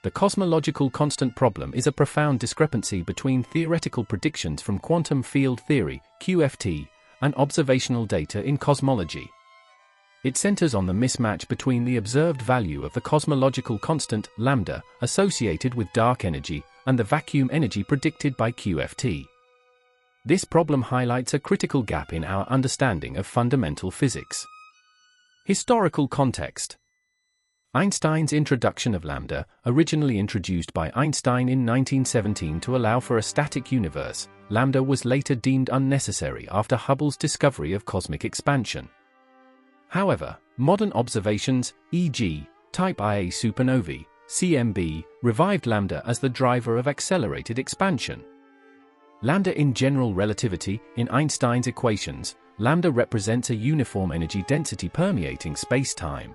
The cosmological constant problem is a profound discrepancy between theoretical predictions from quantum field theory, QFT, and observational data in cosmology. It centers on the mismatch between the observed value of the cosmological constant, lambda, associated with dark energy, and the vacuum energy predicted by QFT. This problem highlights a critical gap in our understanding of fundamental physics. Historical context. Einstein's introduction of lambda, originally introduced by Einstein in 1917 to allow for a static universe, lambda was later deemed unnecessary after Hubble's discovery of cosmic expansion. However, modern observations, e.g., Type Ia supernovae, CMB, revived lambda as the driver of accelerated expansion. Lambda in general relativity, in Einstein's equations, lambda represents a uniform energy density permeating space-time.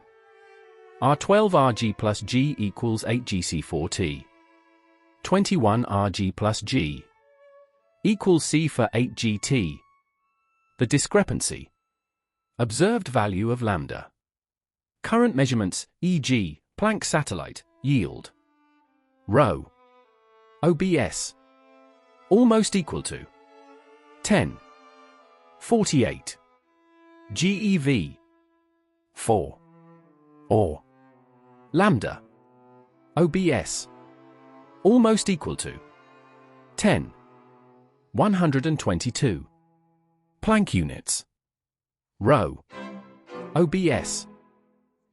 R12 Rg plus G equals 8 Gc4t. 21 Rg plus G equals C for 8 Gt. The discrepancy. Observed value of lambda. Current measurements, e.g., Planck satellite, yield ρ OBS almost equal to 10.48 GeV 4 or lambda OBS almost equal to 10.122 Planck units. Rho OBS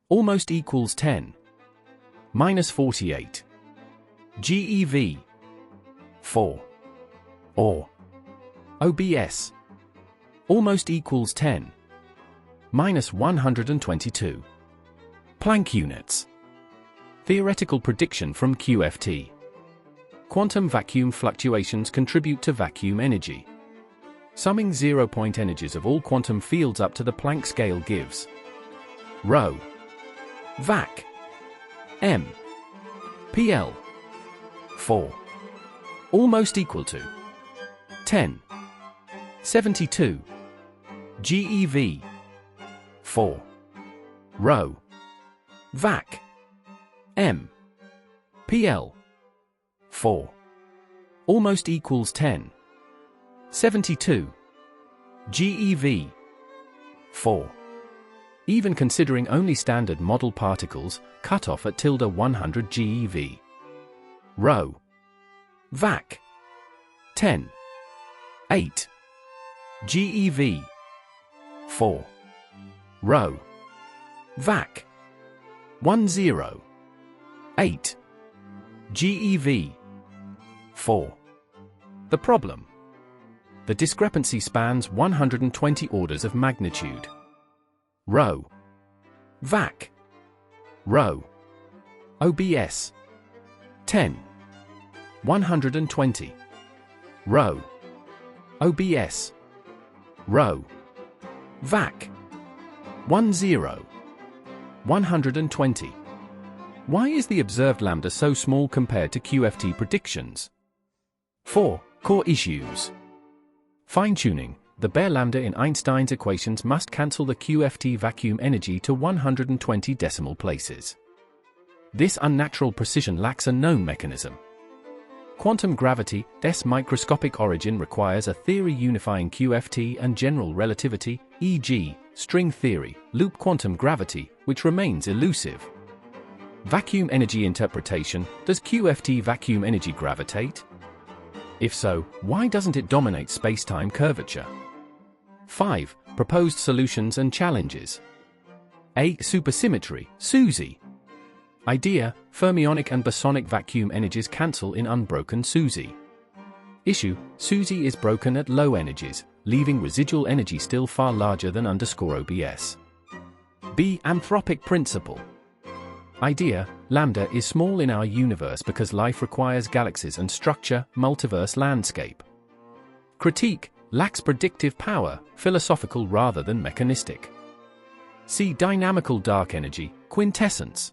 almost equals 10.-48 GeV 4 or OBS almost equals 10.-122 Planck units. Theoretical prediction from QFT. Quantum vacuum fluctuations contribute to vacuum energy. Summing zero-point energies of all quantum fields up to the Planck scale gives ρ vac m pl 4 almost equal to 10.72 GeV 4 ρ vac m pl 4 almost equals 10.72 GeV 4. Even considering only standard model particles, cut off at -100 GeV. Rho vac 10.8 GeV 4 ρ vac 108 GeV 4. The problem. The discrepancy spans 120 orders of magnitude. Rho vac ρ OBS 10.120 ρ OBS ρ vac 120. Why is the observed lambda so small compared to QFT predictions? 4. Core issues. Fine-tuning. The bare lambda in Einstein's equations must cancel the QFT vacuum energy to 120 decimal places. This unnatural precision lacks a known mechanism. Quantum gravity, des microscopic origin requires a theory unifying QFT and general relativity, e.g., string theory, loop quantum gravity, which remains elusive. Vacuum energy interpretation. Does QFT vacuum energy gravitate? If so, why doesn't it dominate space-time curvature? 5. Proposed solutions and challenges. A. Supersymmetry, SUSY. Idea, fermionic and bosonic vacuum energies cancel in unbroken SUSY. Issue, SUSY is broken at low energies, leaving residual energy still far larger than _OBS. B. Anthropic principle. Idea, lambda is small in our universe because life requires galaxies and structure, multiverse landscape. Critique, lacks predictive power, philosophical rather than mechanistic. C. Dynamical dark energy, quintessence.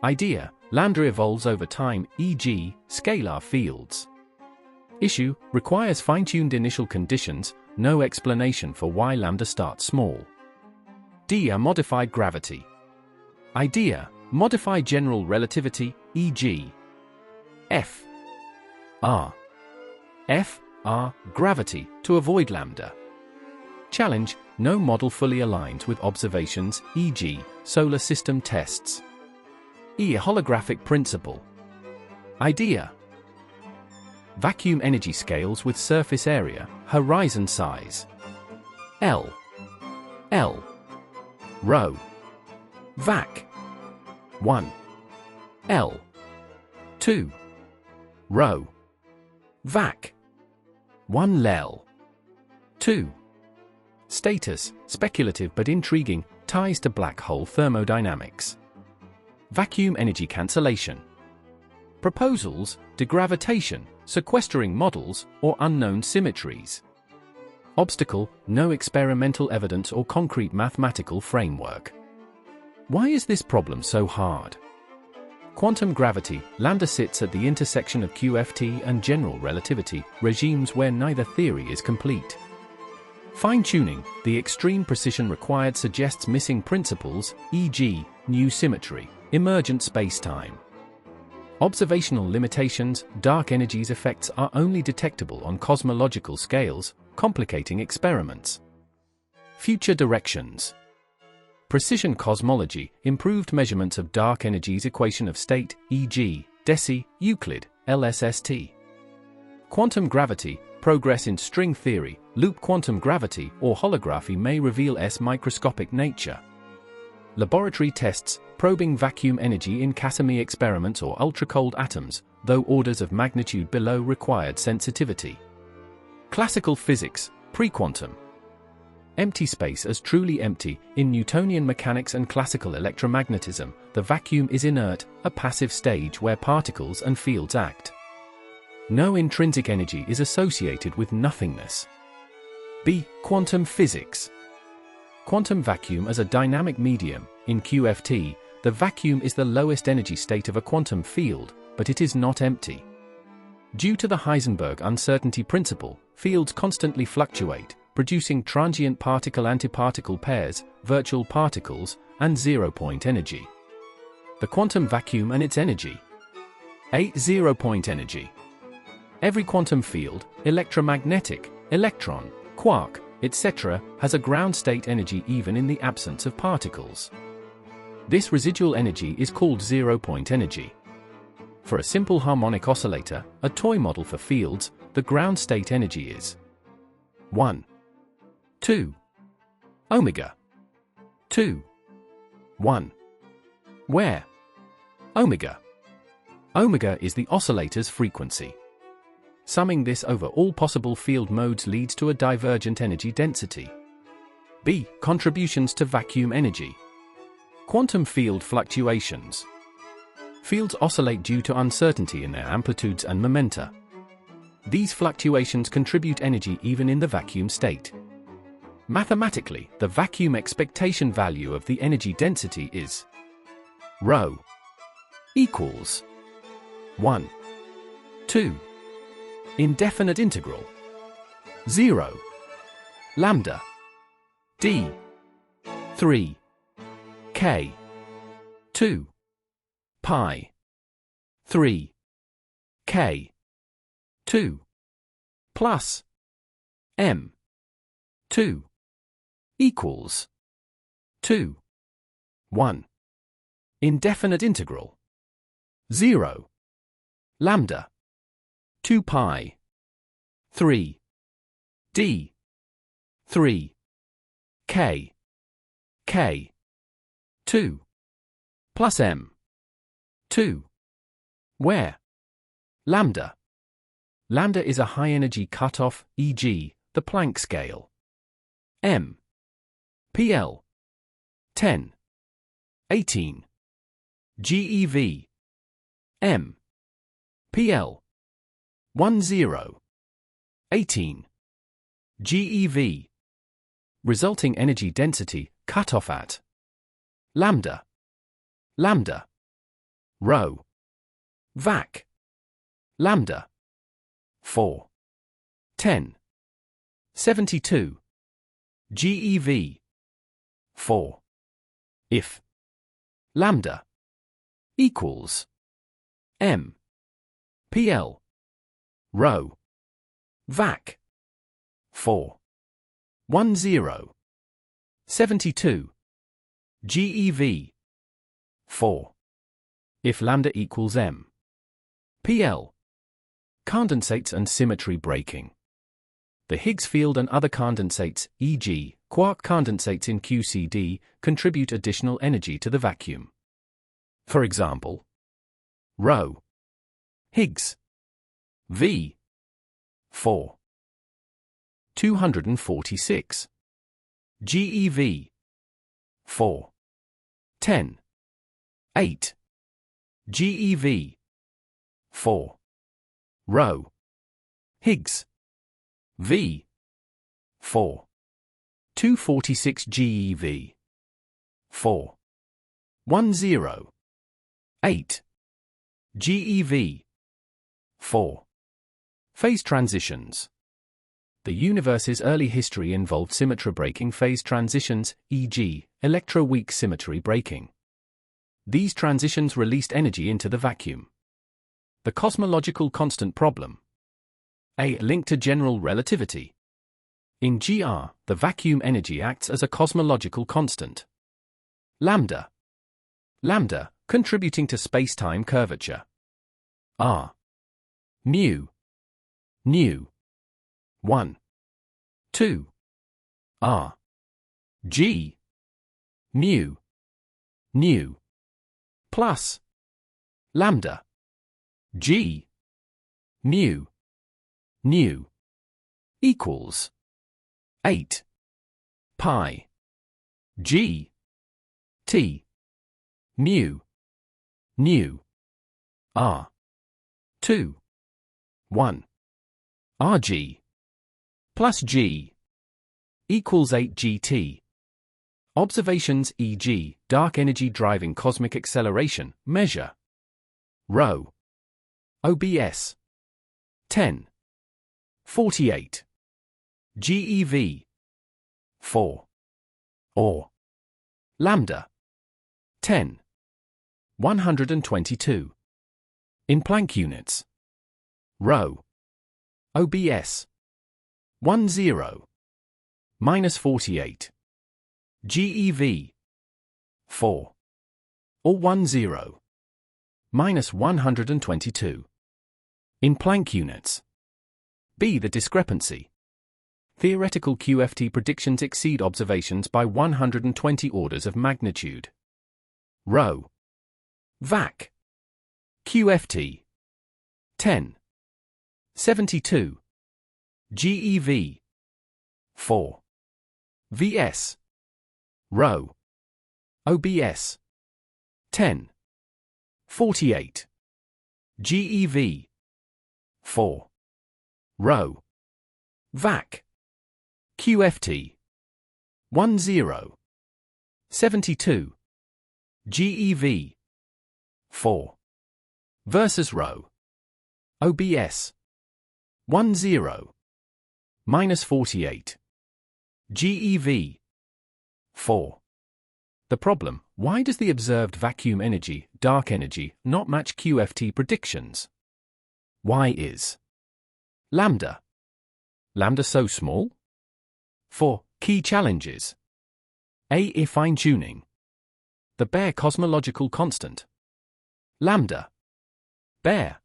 Idea, lambda evolves over time, e.g., scalar fields. Issue, requires fine-tuned initial conditions, no explanation for why lambda starts small. D. A modified gravity. Idea, modify general relativity, e.g. F r gravity to avoid lambda. Challenge: no model fully aligns with observations, e.g. solar system tests. E. Holographic principle. Idea: vacuum energy scales with surface area, horizon size. L rho vac 1 L 2 rho vac 1 L 2. Status: speculative but intriguing, ties to black hole thermodynamics. Vacuum energy cancellation. Proposals: degravitation, sequestering models, or unknown symmetries. Obstacle: no experimental evidence or concrete mathematical framework. Why is this problem so hard? Quantum gravity. Lambda sits at the intersection of QFT and general relativity, regimes where neither theory is complete. Fine-tuning. The extreme precision required suggests missing principles, e.g., new symmetry, emergent spacetime. Observational limitations. Dark energy's effects are only detectable on cosmological scales, complicating experiments. Future directions. Precision cosmology. Improved measurements of dark energy's equation of state, e.g., Deci, Euclid, LSST. Quantum gravity. Progress in string theory, loop quantum gravity, or holography may reveal microscopic nature. Laboratory tests. Probing vacuum energy in Casimir experiments or ultracold atoms, though orders of magnitude below required sensitivity. Classical physics. Pre-quantum. Empty space as truly empty. In Newtonian mechanics and classical electromagnetism, the vacuum is inert, a passive stage where particles and fields act. No intrinsic energy is associated with nothingness. B. Quantum physics. Quantum vacuum as a dynamic medium. In QFT, the vacuum is the lowest energy state of a quantum field, but it is not empty. Due to the Heisenberg uncertainty principle, fields constantly fluctuate, producing transient particle-antiparticle pairs, virtual particles, and zero-point energy. The quantum vacuum and its energy. A. Zero-point energy. Every quantum field, electromagnetic, electron, quark, etc., has a ground state energy even in the absence of particles. This residual energy is called zero-point energy. For a simple harmonic oscillator, a toy model for fields, the ground state energy is 1, 2, omega 2, 1, where omega is the oscillator's frequency. Summing this over all possible field modes leads to a divergent energy density. B. Contributions to vacuum energy. Quantum field fluctuations. Fields oscillate due to uncertainty in their amplitudes and momenta. These fluctuations contribute energy even in the vacuum state. Mathematically, the vacuum expectation value of the energy density is ρ equals 1, 2, indefinite integral 0 lambda d 3 k 2 pi 3 k 2 plus m 2 equals 2 1 indefinite integral 0 lambda 2 pi 3 d 3 k 2 plus m 2, where lambda is a high-energy cutoff, e.g., the Planck scale. M PL 10 18 GeV M PL 10 18 GeV. Resulting energy density cutoff at lambda rho vac lambda 4 10 72 GeV 4 if lambda equals M. PL. Rho. Vac. 4. 10. 72. GeV. 4. If lambda equals M. PL. Condensates and symmetry breaking. The Higgs field and other condensates, e.g., quark condensates in QCD, contribute additional energy to the vacuum. For example, Rho. Higgs. V. 4. 246. GeV. 4. 10. 8. GeV. 4. Rho. Higgs. V. 4. 246 GeV. 4. 10. 8. GeV. 4. Phase transitions. The universe's early history involved symmetry-breaking phase transitions, e.g., electroweak symmetry breaking. These transitions released energy into the vacuum. The cosmological constant problem. A link to general relativity. In GR, the vacuum energy acts as a cosmological constant. Lambda. Lambda, contributing to space-time curvature. R. Mu. Nu. 1. 2. R. G. Mu. Nu. Plus. Lambda. G. Mu. Nu. Equals. 8. Pi. G. T. Mu. Nu. R. 2. 1. Rg. Plus G. Equals 8 GT. Observations, e.g., dark energy driving cosmic acceleration, measure. Rho. OBS. 10. 48. GeV. 4. Or. Lambda. 10. 122. In Planck units. Rho. OBS. 10. Minus 48. GeV. 4. Or 10. Minus 122. In Planck units. B. The discrepancy. Theoretical QFT predictions exceed observations by 120 orders of magnitude. Rho. Vac. QFT. 10. 72. GeV. 4. VS. Rho. OBS. 10. 48. GeV. 4. Rho. Vac. QFT. 10. 72. GeV. 4. Versus Rho. OBS. 10. Minus 48. GeV. 4. The problem: why does the observed vacuum energy, dark energy, not match QFT predictions? Why is lambda so small? 4. Key challenges. A. Fine-tuning. The bare cosmological constant. Lambda. Bare.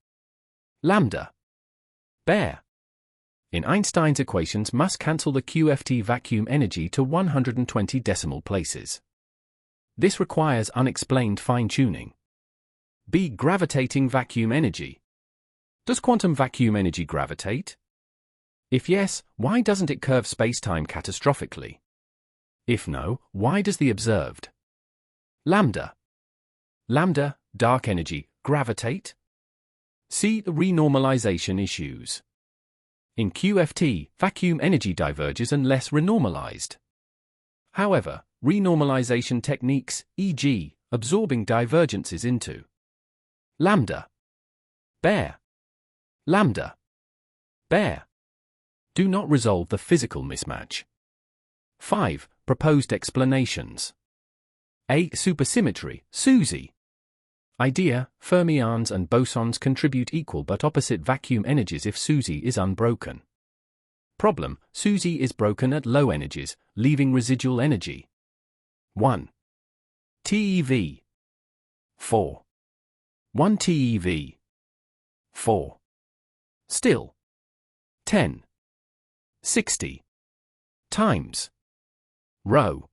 Lambda. Bare. In Einstein's equations must cancel the QFT vacuum energy to 120 decimal places. This requires unexplained fine-tuning. B. Gravitating vacuum energy. Does quantum vacuum energy gravitate? If yes, why doesn't it curve spacetime catastrophically? If no, why does the observed lambda, dark energy, gravitate? See the renormalization issues. In QFT, vacuum energy diverges unless renormalized. However, renormalization techniques, e.g., absorbing divergences into lambda, bare, lambda, bare, do not resolve the physical mismatch. 5. Proposed explanations. A. Supersymmetry, SUSY. Idea: fermions and bosons contribute equal but opposite vacuum energies if SUSY is unbroken. Problem: SUSY is broken at low energies, leaving residual energy. 1 TeV 4 1 TeV 4 Still 10 60 times rho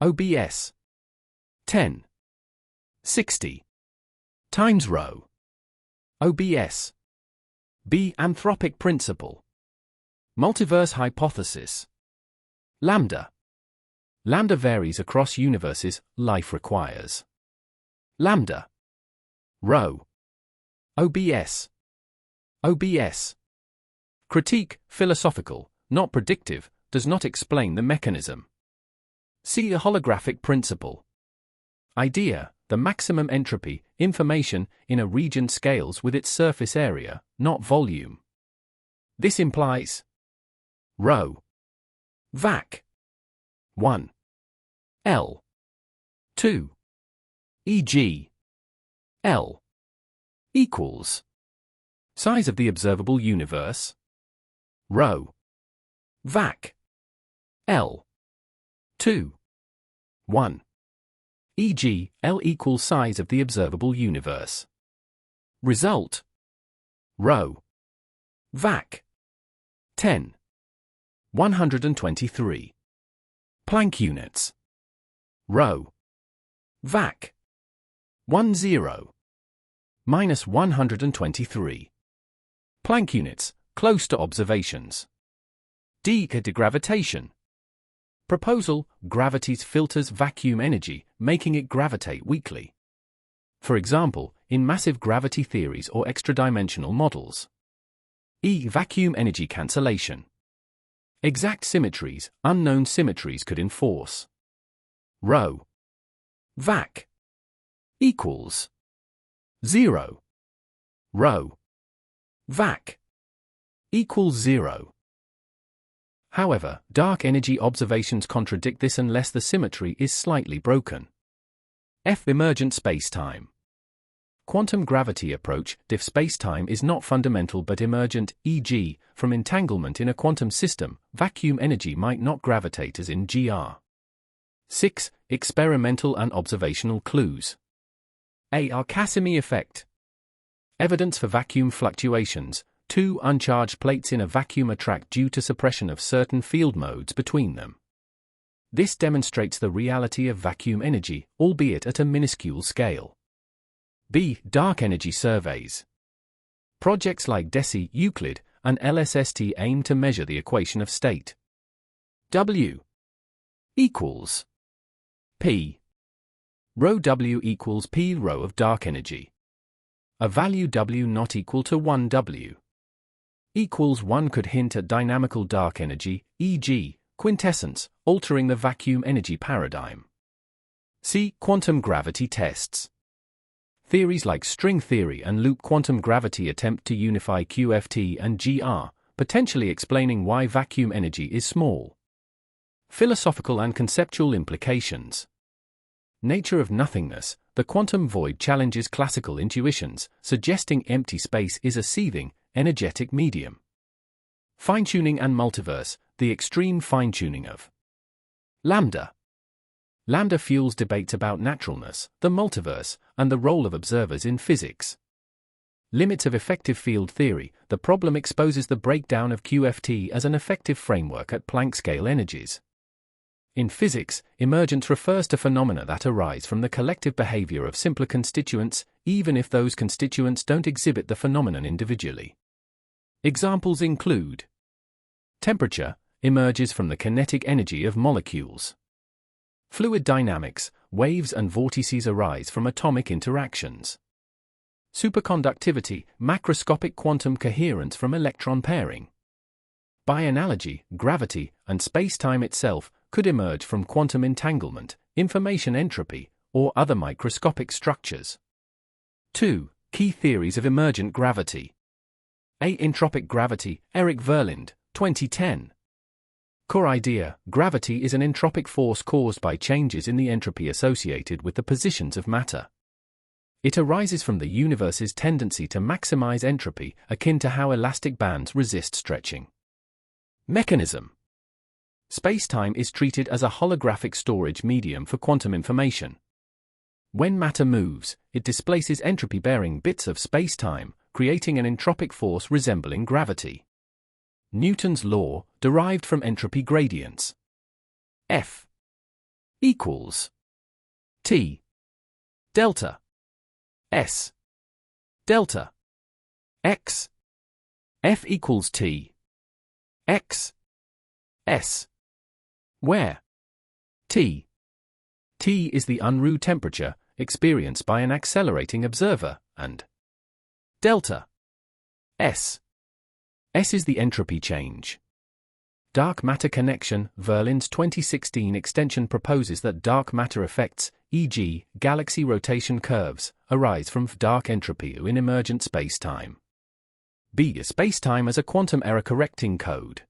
OBS 10 60 times rho OBS. B. Anthropic principle. Multiverse hypothesis. Lambda. Lambda varies across universes life requires. Lambda. Rho. OBS. OBS. Critique: philosophical, not predictive, does not explain the mechanism. See a holographic principle. Idea: the maximum entropy, information, in a region scales with its surface area, not volume. This implies rho vac 1 L 2 e.g. L equals size of the observable universe rho vac L 2 1 e.g. L equals size of the observable universe. Result: rho vac 10 123 Planck units. Rho vac 10 minus 123 Planck units, close to observations. D. Degravitation. Proposal: gravity filters vacuum energy, making it gravitate weakly. For example, in massive gravity theories or extra-dimensional models. E. Vacuum energy cancellation. Exact symmetries, unknown symmetries could enforce. Rho vac equals 0. Rho vac equals 0. However, dark energy observations contradict this unless the symmetry is slightly broken. F. Emergent spacetime. Quantum gravity approach: if spacetime is not fundamental but emergent, e.g., from entanglement in a quantum system, vacuum energy might not gravitate as in GR. 6. Experimental and observational clues. A. Casimir effect. Evidence for vacuum fluctuations. 2 uncharged plates in a vacuum attract due to suppression of certain field modes between them. This demonstrates the reality of vacuum energy, albeit at a minuscule scale. B. Dark energy surveys. Projects like DESI, Euclid, and LSST aim to measure the equation of state. W equals P rho W equals P rho of dark energy. A value W not equal to 1 W equals 1 could hint at dynamical dark energy, e.g., quintessence, altering the vacuum energy paradigm. See quantum gravity tests. Theories like string theory and loop quantum gravity attempt to unify QFT and GR, potentially explaining why vacuum energy is small. Philosophical and conceptual implications. Nature of nothingness. The quantum void challenges classical intuitions, suggesting empty space is a seething, energetic medium. Fine-tuning and multiverse. The extreme fine-tuning of lambda. Lambda fuels debates about naturalness, the multiverse, and the role of observers in physics. Limits of effective field theory. The problem exposes the breakdown of QFT as an effective framework at Planck scale energies. In physics, emergence refers to phenomena that arise from the collective behavior of simpler constituents, even if those constituents don't exhibit the phenomenon individually. Examples include: temperature emerges from the kinetic energy of molecules. Fluid dynamics, waves and vortices arise from atomic interactions. Superconductivity, macroscopic quantum coherence from electron pairing. By analogy, gravity, and spacetime itself, could emerge from quantum entanglement, information entropy, or other microscopic structures. 2. Key theories of emergent gravity. A. Entropic gravity, Eric Verlind, 2010. Core idea: gravity is an entropic force caused by changes in the entropy associated with the positions of matter. It arises from the universe's tendency to maximize entropy, akin to how elastic bands resist stretching. Mechanism. Space-time is treated as a holographic storage medium for quantum information. When matter moves, it displaces entropy-bearing bits of space-time, creating an entropic force resembling gravity. Newton's law, derived from entropy gradients. F equals T delta S delta X. F equals T X S, where T is the en route temperature experienced by an accelerating observer, and delta S is the entropy change. Dark matter connection. Verlin's 2016 extension proposes that dark matter effects, e.g., galaxy rotation curves, arise from dark entropy in emergent spacetime. B. Spacetime as a quantum error correcting code.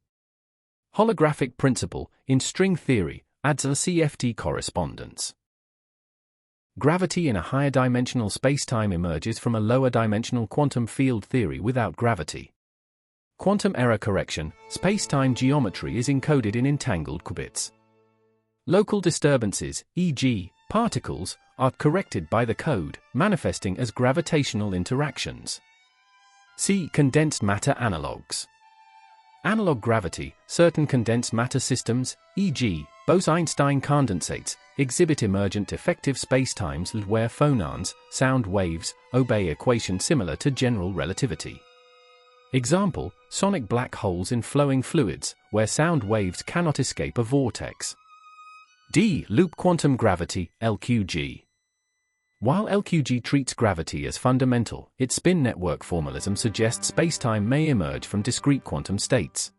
Holographic principle, in string theory, adds a CFT correspondence. Gravity in a higher dimensional spacetime emerges from a lower dimensional quantum field theory without gravity. Quantum error correction, spacetime geometry is encoded in entangled qubits. Local disturbances, e.g., particles, are corrected by the code, manifesting as gravitational interactions. See condensed matter analogues. Analog gravity. Certain condensed matter systems, e.g., Bose-Einstein condensates, exhibit emergent effective spacetimes where phonons, sound waves, obey equations similar to general relativity. Example, sonic black holes in flowing fluids, where sound waves cannot escape a vortex. D. Loop quantum gravity, LQG. While LQG treats gravity as fundamental, its spin network formalism suggests spacetime may emerge from discrete quantum states.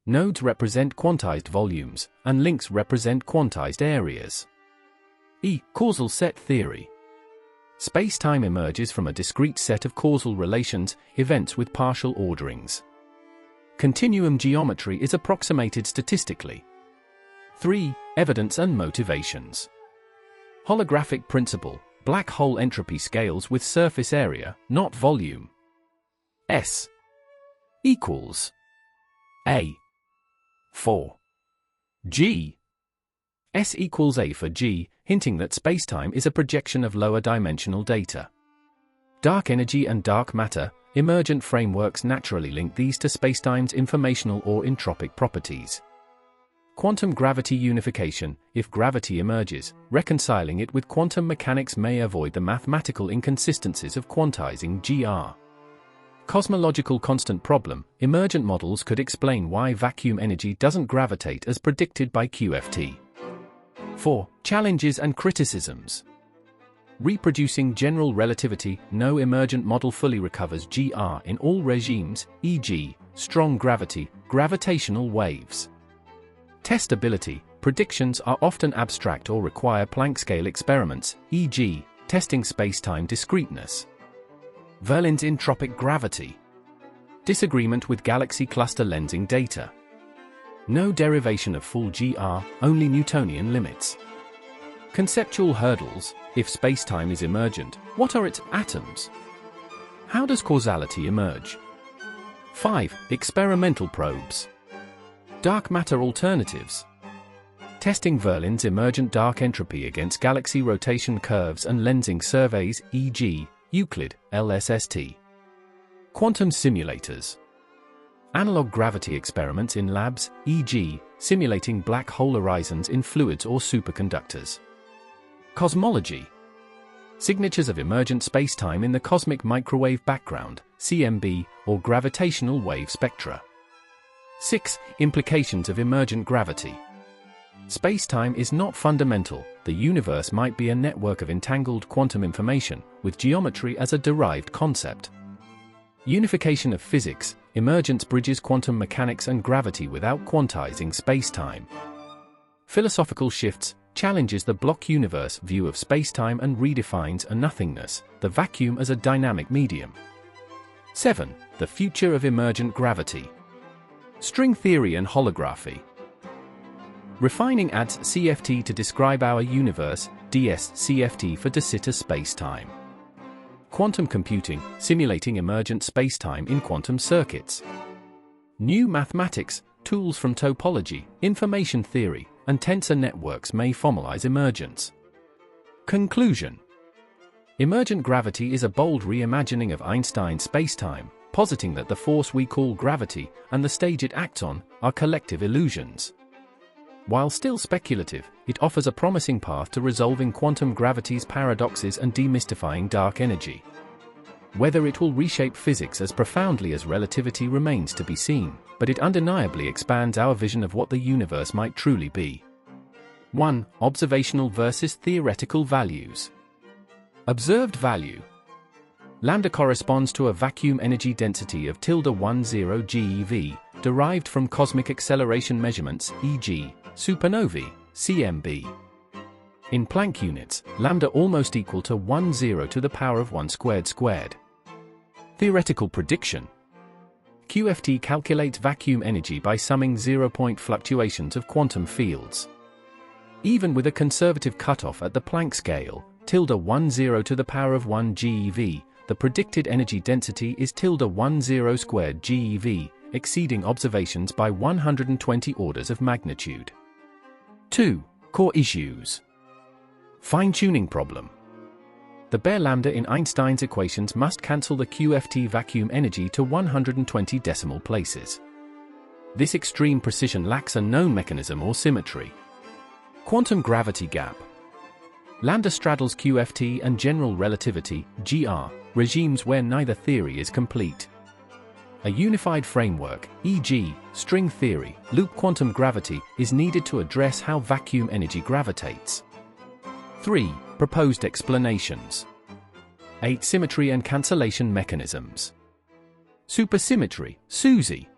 Nodes represent quantized volumes, and links represent quantized areas. E. Causal set theory. Spacetime emerges from a discrete set of causal relations, events with partial orderings. Continuum geometry is approximated statistically. 3. Evidence and motivations. Holographic principle. Black hole entropy scales with surface area, not volume. S equals A for G. S equals A for G, hinting that spacetime is a projection of lower dimensional data. Dark energy and dark matter, emergent frameworks naturally link these to spacetime's informational or entropic properties. Quantum gravity unification. If gravity emerges, reconciling it with quantum mechanics may avoid the mathematical inconsistencies of quantizing GR. Cosmological constant problem. Emergent models could explain why vacuum energy doesn't gravitate as predicted by QFT. 4. Challenges and criticisms. Reproducing general relativity. No emergent model fully recovers GR in all regimes, e.g., strong gravity, gravitational waves. Testability. Predictions are often abstract or require Planck-scale experiments, e.g., testing spacetime discreteness. Verlin's entropic gravity. Disagreement with galaxy cluster lensing data. No derivation of full GR, only Newtonian limits. Conceptual hurdles. If spacetime is emergent, what are its atoms? How does causality emerge? 5. Experimental probes. Dark matter alternatives. Testing Verlin's emergent dark entropy against galaxy rotation curves and lensing surveys, e.g., Euclid, LSST. Quantum simulators. Analog gravity experiments in labs, e.g., simulating black hole horizons in fluids or superconductors. Cosmology. Signatures of emergent spacetime in the cosmic microwave background, CMB, or gravitational wave spectra. 6. Implications of emergent gravity. Spacetime is not fundamental. The universe might be a network of entangled quantum information, with geometry as a derived concept. Unification of physics. Emergence bridges quantum mechanics and gravity without quantizing spacetime. Philosophical shifts. Challenges the block universe view of spacetime and redefines a nothingness, the vacuum as a dynamic medium. 7. The future of emergent gravity. String theory and holography. Refining adds CFT to describe our universe, DS CFT for de Sitter spacetime. quantum computing, simulating emergent spacetime in quantum circuits. New mathematics, tools from topology, information theory, and tensor networks may formalize emergence. Conclusion. Emergent gravity is a bold reimagining of Einstein's spacetime, positing that the force we call gravity and the stage it acts on are collective illusions. While still speculative, it offers a promising path to resolving quantum gravity's paradoxes and demystifying dark energy. Whether it will reshape physics as profoundly as relativity remains to be seen, but it undeniably expands our vision of what the universe might truly be. 1. Observational versus theoretical values. Observed value. Lambda corresponds to a vacuum energy density of (10 GeV, derived from cosmic acceleration measurements, e.g., supernovae, CMB. In Planck units, lambda almost equal to 10 to the power of 1 squared. Theoretical prediction. QFT calculates vacuum energy by summing zero-point fluctuations of quantum fields. Even with a conservative cutoff at the Planck scale, 10 to the power of 1 GeV, the predicted energy density is 10 squared GeV, exceeding observations by 120 orders of magnitude. 2. Core issues. Fine-tuning problem. The bare lambda in Einstein's equations must cancel the QFT vacuum energy to 120 decimal places. This extreme precision lacks a known mechanism or symmetry. Quantum gravity gap. Lambda straddles QFT and general relativity, GR, regimes where neither theory is complete. A unified framework, e.g., string theory, loop quantum gravity, is needed to address how vacuum energy gravitates. 3. Proposed explanations. 8. Symmetry and cancellation mechanisms. Supersymmetry, SUSY.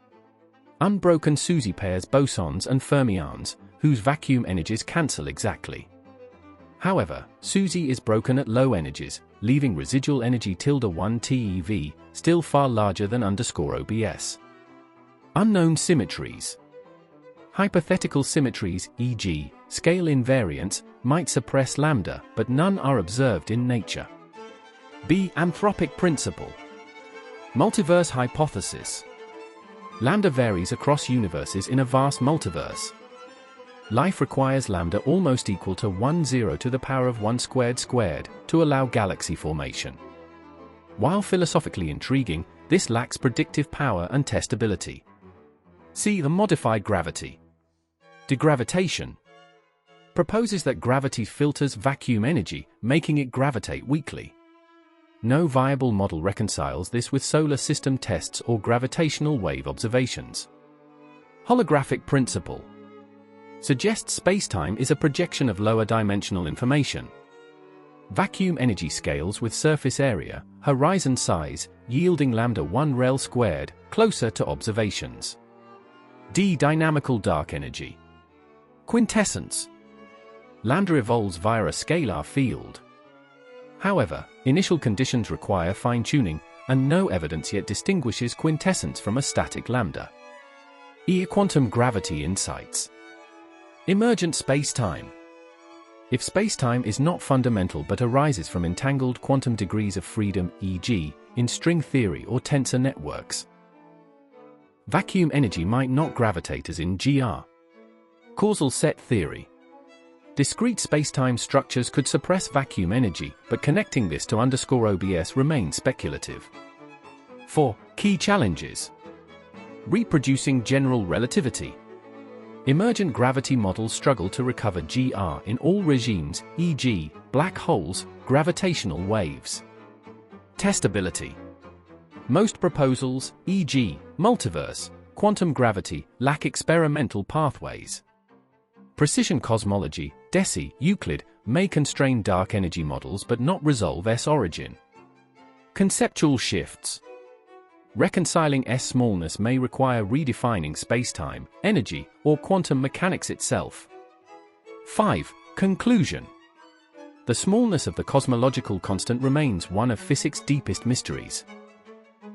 Unbroken SUSY pairs bosons and fermions, whose vacuum energies cancel exactly. However, SUSY is broken at low energies, leaving residual energy (1 TeV, still far larger than _OBS. Unknown symmetries. Hypothetical symmetries, e.g., scale invariants, might suppress lambda, but none are observed in nature. B. Anthropic principle. Multiverse hypothesis. Lambda varies across universes in a vast multiverse. Life requires lambda almost equal to 10 to the power of 1 squared to allow galaxy formation. While philosophically intriguing, this lacks predictive power and testability. See the modified gravity. Degravitation. Proposes that gravity filters vacuum energy, making it gravitate weakly. No viable model reconciles this with solar system tests or gravitational wave observations. Holographic principle. Suggests spacetime is a projection of lower dimensional information. Vacuum energy scales with surface area, horizon size, yielding lambda 1 rel squared, closer to observations. D. Dynamical dark energy. Quintessence. Lambda evolves via a scalar field. However, initial conditions require fine-tuning, and no evidence yet distinguishes quintessence from a static lambda. E. Quantum gravity insights. Emergent spacetime. If spacetime is not fundamental but arises from entangled quantum degrees of freedom, e.g., in string theory or tensor networks, vacuum energy might not gravitate as in GR. Causal set theory. Discrete spacetime structures could suppress vacuum energy, but connecting this to _OBS remains speculative. 4. Key challenges. Reproducing general relativity. Emergent gravity models struggle to recover GR in all regimes, e.g., black holes, gravitational waves. Testability. Most proposals, e.g., multiverse, quantum gravity, lack experimental pathways. Precision cosmology, DESI, Euclid, may constrain dark energy models but not resolve S-origin. Conceptual shifts. Reconciling S smallness may require redefining spacetime, energy, or quantum mechanics itself. 5. Conclusion. The smallness of the cosmological constant remains one of physics' deepest mysteries.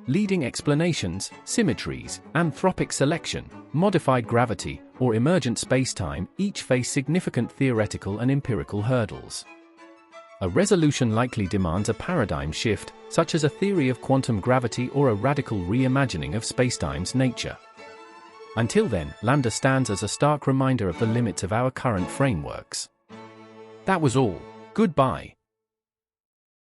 Leading explanations, symmetries, anthropic selection, modified gravity, or emergent spacetime each face significant theoretical and empirical hurdles. A resolution likely demands a paradigm shift, such as a theory of quantum gravity or a radical reimagining of spacetime's nature. Until then, lambda stands as a stark reminder of the limits of our current frameworks. That was all. Goodbye.